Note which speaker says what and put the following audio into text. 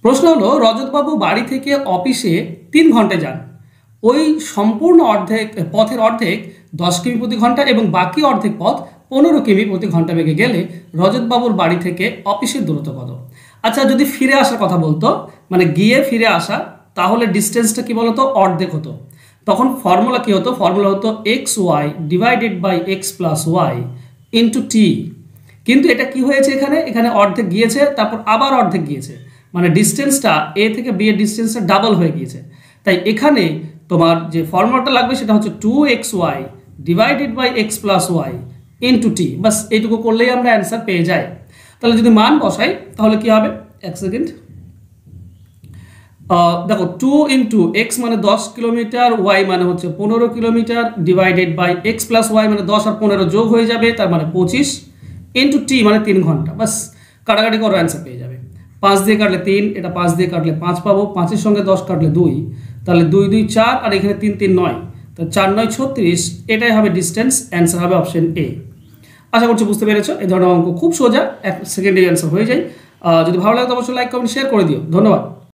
Speaker 1: প্রশ্ন হলো রজতবাবু বাড়ি থেকে অফিসে 3 ঘন্টায় যান। ওই সম্পূর্ণ পথের অর্ধেক 10 কিমি প্রতি ঘন্টা এবং বাকি অর্ধেক পথ 15 কিমি প্রতি ঘন্টা বেগে গেলে রজতবাবুর বাড়ি থেকে অফিসের দূরত্ব কত? আচ্ছা, যদি ফিরে আসার কথা বলতো, মানে গিয়ে ফিরে আসা, তাহলে ডিস্টেন্সটা কি বলতো, অর্ধেক হতো। তখন ফর্মুলা কি হতো? ফর্মুলা হতো x y divided by x plus y into t. কিন্তু এটা কি হয়েছে, এখানে এখানে অর্ধেক গিয়েছে, তারপর আবার অর্ধেক গিয়েছে, মানে ডিস্টেন্সটা এ থেকে বি এর ডিস্টেন্সটা ডাবল হয়ে গিয়েছে। তাই এখানে তোমার যে ফর্মুলাটা লাগবে সেটা হচ্ছে 2xy divided by x plus y into t. বাস এইটুকু করলেই আমরা অ্যান্সার পেয়ে যাই। তাহলে যদি মান বসাই তাহলে কি হবে, এক সেকেন্ড। দেখো 2 ইন্টু এক্স মানে 10 কিলোমিটার, ওয়াই মানে হচ্ছে 15 kilometre, divided by x plus Y মানে 10 আর 15 যোগ হয়ে যাবে, তার মানে 25, ইন্টু টি মানে 3 ঘন্টা। বাস কাটাকাটি করো, অ্যান্সার পেয়ে যাবে। 5 দিয়ে কাটলে 3, এটা 5 দিয়ে কাটলে 5 পাবো, 5-এর সঙ্গে 10 কাটলে 2, তাহলে 2 2 4 আর এখানে 3 3 9, তো 4 9 36, এটাই হবে ডিস্টেন্স। অ্যান্সার হবে অপশন এ। আশা করছি বুঝতে পেরেছো। এই ধরনের অঙ্ক খুব সোজা, 1 সেকেন্ডে অ্যান্সার হয়ে যায়। যদি ভালো লাগে তো অবশ্যই লাইক কমেন্ট শেয়ার করে দিও। ধন্যবাদ।